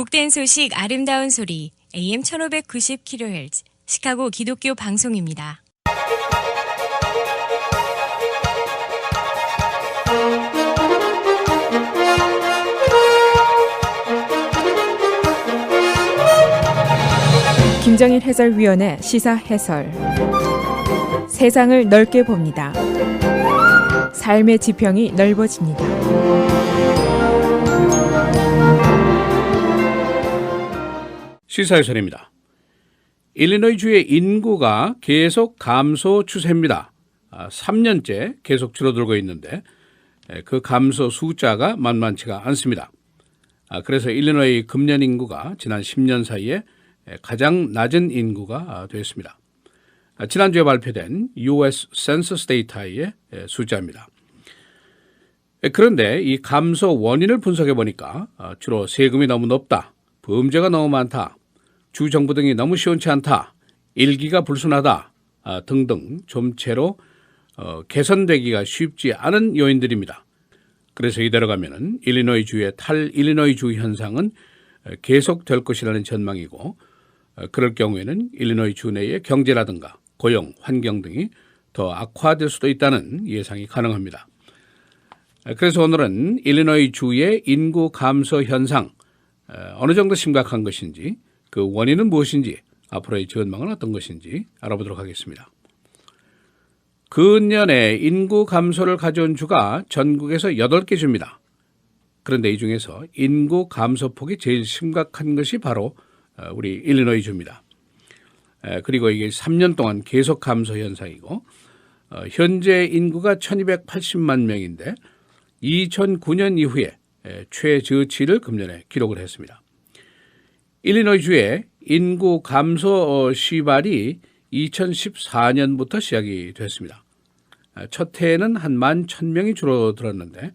복된 소식 아름다운 소리 AM 1590kHz 시카고 기독교 방송입니다. 김정일 해설위원의 시사 해설. 세상을 넓게 봅니다. 삶의 지평이 넓어집니다. 시사해설입니다. 일리노이주의 인구가 계속 감소 추세입니다. 3년째 계속 줄어들고 있는데 그 감소 숫자가 만만치가 않습니다. 그래서 일리노이 금년 인구가 지난 10년 사이에 가장 낮은 인구가 됐습니다. 지난주에 발표된 US 센서스 데이터의 숫자입니다. 그런데 이 감소 원인을 분석해 보니까 주로 세금이 너무 높다, 범죄가 너무 많다, 주 정부 등이 너무 시원치 않다, 일기가 불순하다 등등 좀채로 개선되기가 쉽지 않은 요인들입니다. 그래서 이대로 가면은 일리노이주의 탈일리노이주 현상은 계속될 것이라는 전망이고, 그럴 경우에는 일리노이주 내의 경제라든가 고용, 환경 등이 더 악화될 수도 있다는 예상이 가능합니다. 그래서 오늘은 일리노이주의 인구 감소 현상 어느 정도 심각한 것인지, 그 원인은 무엇인지, 앞으로의 전망은 어떤 것인지 알아보도록 하겠습니다. 근년에 인구 감소를 가져온 주가 전국에서 8개 주입니다. 그런데 이 중에서 인구 감소폭이 제일 심각한 것이 바로 우리 일리노이 주입니다. 그리고 이게 3년 동안 계속 감소 현상이고, 현재 인구가 1280만 명인데 2009년 이후에 최저치를 금년에 기록을 했습니다. 일리노이주의 인구 감소 시발이 2014년부터 시작이 됐습니다. 첫 해에는 한 11,000명이 줄어들었는데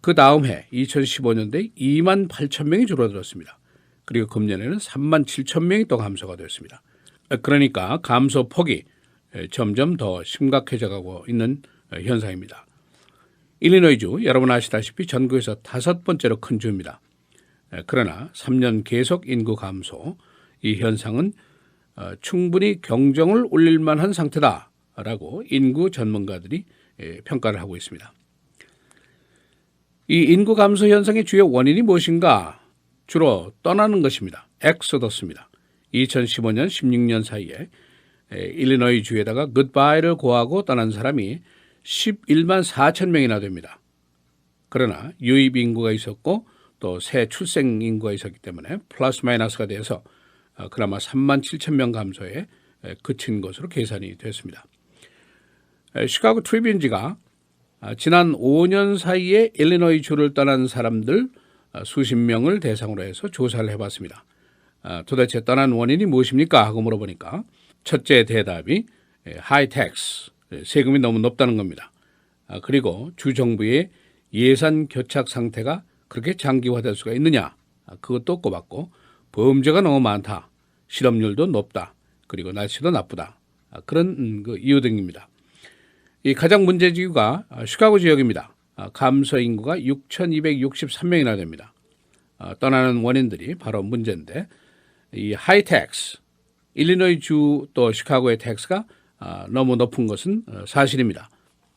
그 다음 해 2015년도에 28,000명이 줄어들었습니다. 그리고 금년에는 37,000명이 또 감소가 됐습니다. 그러니까 감소 폭이 점점 더 심각해져 가고 있는 현상입니다. 일리노이주 여러분 아시다시피 전국에서 5번째로 큰 주입니다. 그러나 3년 계속 인구 감소, 이 현상은 충분히 경정을 올릴 만한 상태다라고 인구 전문가들이 평가를 하고 있습니다. 이 인구 감소 현상의 주요 원인이 무엇인가? 주로 떠나는 것입니다. 엑소더스입니다. 2015년, 16년 사이에 일리노이 주에다가 굿바이를 고하고 떠난 사람이 11만 4천 명이나 됩니다. 그러나 유입 인구가 있었고 또 새 출생 인구가 있었기 때문에 플러스 마이너스가 돼서 그나마 3만 7천 명 감소에 그친 것으로 계산이 됐습니다. 시카고 트리뷴지가 지난 5년 사이에 일리노이 주를 떠난 사람들 수십 명을 대상으로 해서 조사를 해봤습니다. 도대체 떠난 원인이 무엇입니까? 하고 물어보니까 첫째 대답이 하이 텍스, 세금이 너무 높다는 겁니다. 그리고 주 정부의 예산 교착 상태가 그렇게 장기화될 수가 있느냐? 그것도 꼽았고, 범죄가 너무 많다, 실업률도 높다, 그리고 날씨도 나쁘다, 그런 그 이유 등입니다. 이 가장 문제지구가 시카고 지역입니다. 감소 인구가 6,263명이나 됩니다. 떠나는 원인들이 바로 문제인데, 이 하이 텍스, 일리노이 주 또 시카고의 텍스가 너무 높은 것은 사실입니다.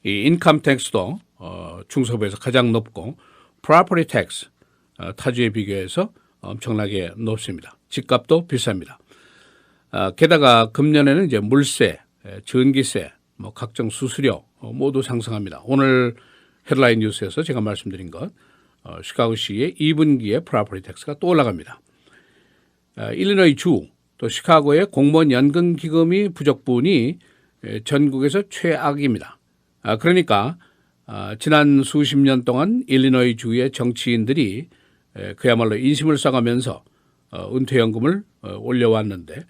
이 인컴 텍스도 중서부에서 가장 높고, 프로퍼티 텍스 타주에 비교해서 엄청나게 높습니다. 집값도 비쌉니다. 게다가 금년에는 이제 물세, 전기세, 각종 수수료 모두 상승합니다. 오늘 헤드라인 뉴스에서 제가 말씀드린 것, 시카고시의 2분기에 프로퍼티 텍스가 또 올라갑니다. 일리노이 주 또 시카고의 공무원 연금 기금이 부족분이 전국에서 최악입니다. 그러니까 지난 수십 년 동안 일리노이 주의 정치인들이 그야말로 인심을 써가면서 은퇴연금을 올려왔는데,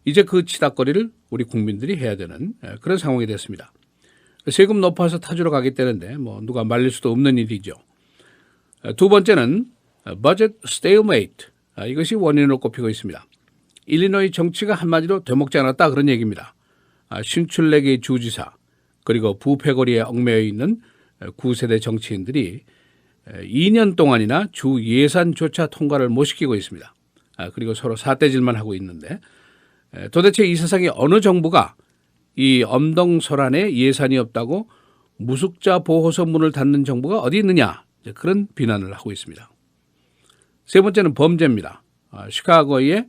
이제 그 치닫거리를 우리 국민들이 해야 되는 그런 상황이 됐습니다. 세금 높아서 타주로 가겠다는데 누가 말릴 수도 없는 일이죠. 두 번째는 버젯 스테일메이트, 이것이 원인으로 꼽히고 있습니다. 일리노이 정치가 한마디로 되먹지 않았다, 그런 얘기입니다. 신출내기 주지사 그리고 부패거리에 얽매여 있는 9세대 정치인들이 2년 동안이나 주 예산조차 통과를 못 시키고 있습니다. 그리고 서로 삿대질만 하고 있는데 도대체 이 세상에 어느 정부가 이 엄동설안에 예산이 없다고 무숙자 보호소 문을 닫는 정부가 어디 있느냐, 그런 비난을 하고 있습니다. 세 번째는 범죄입니다. 시카고의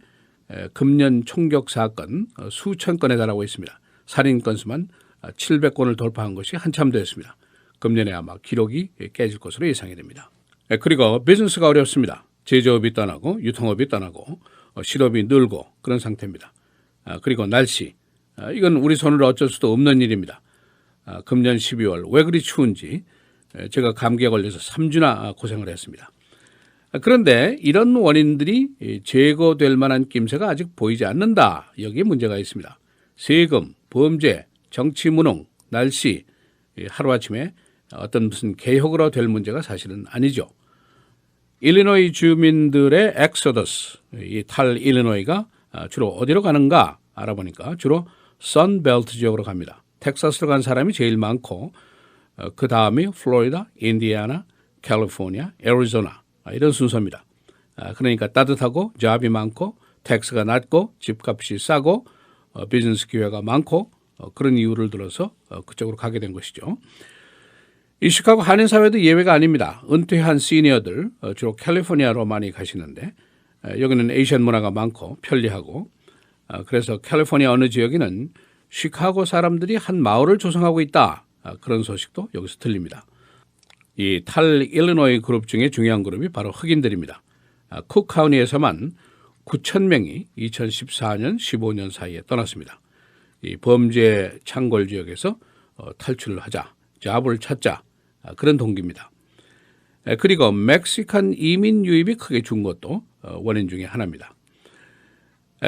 금년 총격 사건 수천 건에 달하고 있습니다. 살인 건수만 700건을 돌파한 것이 한참 됐습니다. 금년에 아마 기록이 깨질 것으로 예상이 됩니다. 그리고 비즈니스가 어렵습니다. 제조업이 떠나고 유통업이 떠나고 실업이 늘고 그런 상태입니다. 그리고 날씨, 이건 우리 손으로 어쩔 수도 없는 일입니다. 금년 12월 왜 그리 추운지 제가 감기에 걸려서 3주나 고생을 했습니다. 그런데 이런 원인들이 제거될 만한 낌새가 아직 보이지 않는다. 여기에 문제가 있습니다. 세금, 범죄, 정치 무능, 날씨, 하루아침에 어떤 무슨 개혁으로 될 문제가 사실은 아니죠. 일리노이 주민들의 엑소더스, 이 탈 일리노이가 주로 어디로 가는가 알아보니까 주로 선벨트 지역으로 갑니다. 텍사스로 간 사람이 제일 많고 그 다음이 플로리다, 인디애나, 캘리포니아, 애리조나, 이런 순서입니다. 그러니까 따뜻하고 잡이 많고 텍스가 낮고 집값이 싸고 비즈니스 기회가 많고 그런 이유를 들어서 그쪽으로 가게 된 것이죠. 이 시카고 한인 사회도 예외가 아닙니다. 은퇴한 시니어들 주로 캘리포니아로 많이 가시는데 여기는 에이시안 문화가 많고 편리하고 그래서 캘리포니아 어느 지역에는 시카고 사람들이 한 마을을 조성하고 있다. 그런 소식도 여기서 들립니다. 이 탈 일리노이 그룹 중에 중요한 그룹이 바로 흑인들입니다. 쿡 카운티에서만 9,000명이 2014년, 15년 사이에 떠났습니다. 이 범죄 창궐 지역에서 탈출을 하자, 잡을 찾자, 그런 동기입니다. 그리고 멕시칸 이민 유입이 크게 준 것도 원인 중에 하나입니다.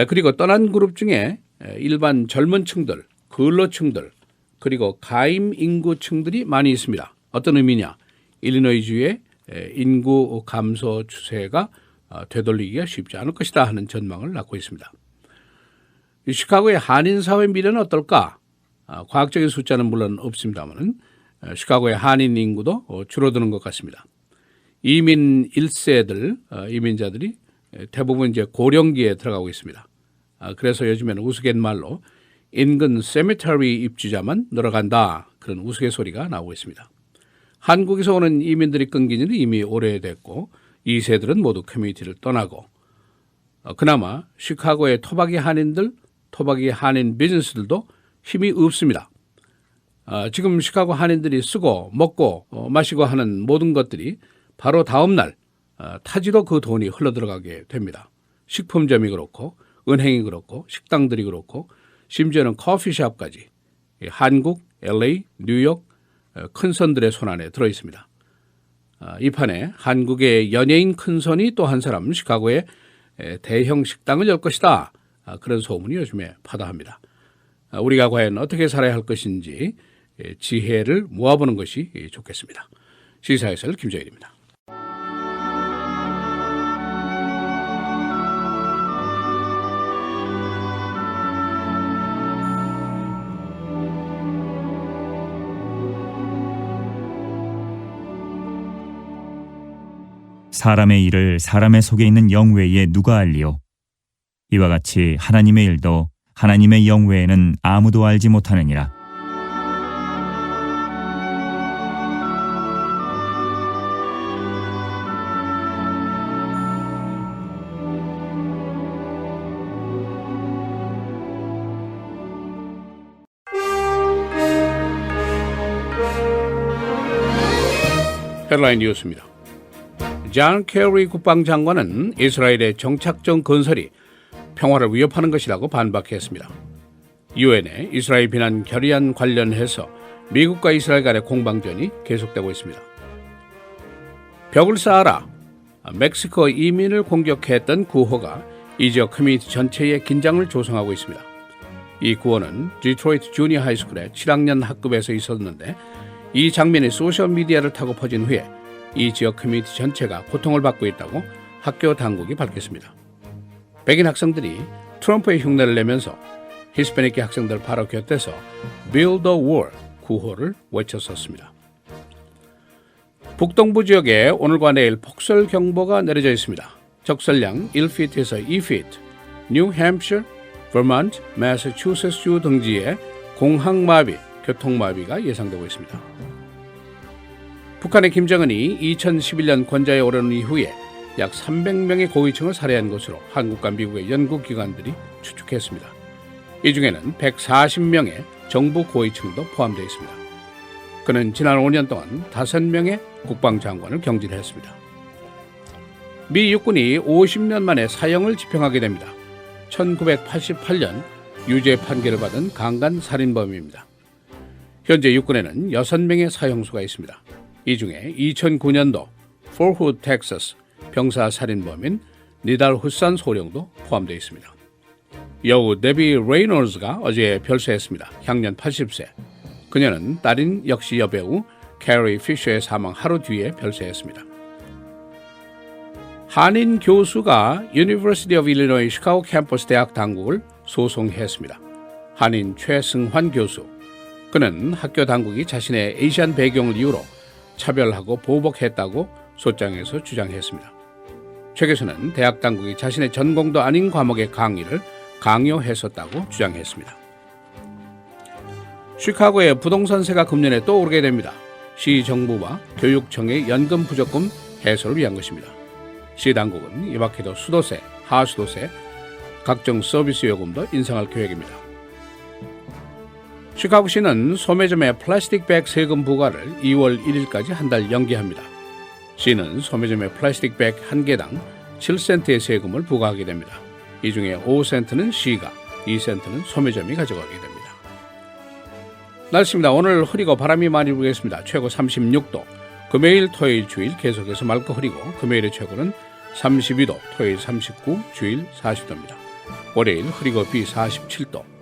그리고 떠난 그룹 중에 일반 젊은 층들, 근로층들, 그리고 가임 인구층들이 많이 있습니다. 어떤 의미냐? 일리노이주의 인구 감소 추세가 되돌리기가 쉽지 않을 것이다 하는 전망을 낳고 있습니다. 시카고의 한인 사회 미래는 어떨까? 과학적인 숫자는 물론 없습니다만 시카고의 한인 인구도 줄어드는 것 같습니다. 이민 1세들, 이민자들이 대부분 이제 고령기에 들어가고 있습니다. 그래서 요즘에는 우스갯말로 인근 세미터리 입주자만 늘어간다, 그런 우스갯소리가 나오고 있습니다. 한국에서 오는 이민들이 끊긴 지는 이미 오래됐고 2세들은 모두 커뮤니티를 떠나고 그나마 시카고의 토박이 한인들, 토박이 한인 비즈니스들도 힘이 없습니다. 지금 시카고 한인들이 쓰고 먹고 마시고 하는 모든 것들이 바로 다음 날 타지로 그 돈이 흘러들어가게 됩니다. 식품점이 그렇고 은행이 그렇고 식당들이 그렇고 심지어는 커피숍까지 한국, LA, 뉴욕 큰 선들의 손안에 들어있습니다. 이 판에 한국의 연예인 큰 선이 또 한 사람 시카고에 대형 식당을 열 것이다. 그런 소문이 요즘에 파다합니다. 우리가 과연 어떻게 살아야 할 것인지 지혜를 모아보는 것이 좋겠습니다. 시사해설 김정일입니다. 사람의 일을 사람의 속에 있는 영 외에 누가 알리요? 이와 같이 하나님의 일도 하나님의 영 외에는 아무도 알지 못하느니라. 헤드라인 뉴스입니다. 존 케리 국방장관은 이스라엘의 정착점 건설이 평화를 위협하는 것이라고 반박했습니다. 유엔의 이스라엘 비난 결의안 관련해서 미국과 이스라엘 간의 공방전이 계속되고 있습니다. 벽을 쌓아라. 멕시코 이민을 공격했던 구호가 이 지역 커뮤니티 전체에 긴장을 조성하고 있습니다. 이 구호는 디트로이트 주니어 하이스쿨의 7학년 학급에서 있었는데 이 장면이 소셜미디어를 타고 퍼진 후에 이 지역 커뮤니티 전체가 고통을 받고 있다고 학교 당국이 밝혔습니다. 백인 학생들이 트럼프의 흉내를 내면서 히스패닉 학생들 바로 곁에서 Build the Wall 구호를 외쳤었습니다. 북동부 지역에 오늘과 내일 폭설 경보가 내려져 있습니다. 적설량 1피트에서 2피트, 뉴햄프셔, 버먼트, 매사추세츠 등지에 공항마비, 교통마비가 예상되고 있습니다. 북한의 김정은이 2011년 권좌에 오른 이후에 약 300명의 고위층을 살해한 것으로 한국과 미국의 연구기관들이 추측했습니다. 이 중에는 140명의 정부 고위층도 포함되어 있습니다. 그는 지난 5년 동안 5명의 국방장관을 경질했습니다. 미 육군이 50년 만에 사형을 집행하게 됩니다. 1988년 유죄 판결을 받은 강간 살인범입니다. 현재 육군에는 6명의 사형수가 있습니다. 이 중에 2009년도 포후드 텍사스 병사 살인범인 니달 후산 소령도 포함되어 있습니다. 여우 데비 레이놀즈가 어제 별세했습니다. 향년 80세. 그녀는 딸인 역시 여배우 캐리 피셔의 사망 하루 뒤에 별세했습니다. 한인 교수가 University of Illinois 시카고 캠퍼스 대학 당국을 소송했습니다. 한인 최승환 교수. 그는 학교 당국이 자신의 에이시안 배경을 이유로 차별하고 보복했다고 소장에서 주장했습니다. 최 교수는 대학 당국이 자신의 전공도 아닌 과목의 강의를 강요했었다고 주장했습니다. 시카고의 부동산세가 금년에 또 오르게 됩니다. 시 정부와 교육청의 연금 부족금 해소를 위한 것입니다. 시 당국은 이밖에도 수도세, 하수도세, 각종 서비스 요금도 인상할 계획입니다. 시카고시는 소매점의 플라스틱 백 세금 부과를 2월 1일까지 한 달 연기합니다. 시는 소매점의 플라스틱 백 한 개당 7센트의 세금을 부과하게 됩니다. 이 중에 5센트는 시가, 2센트는 소매점이 가져가게 됩니다. 날씨입니다. 오늘 흐리고 바람이 많이 불겠습니다. 최고 36도. 금요일, 토요일, 주일 계속해서 맑고 흐리고 금요일의 최고는 32도, 토요일 39, 주일 40도입니다. 월요일 흐리고 비 47도.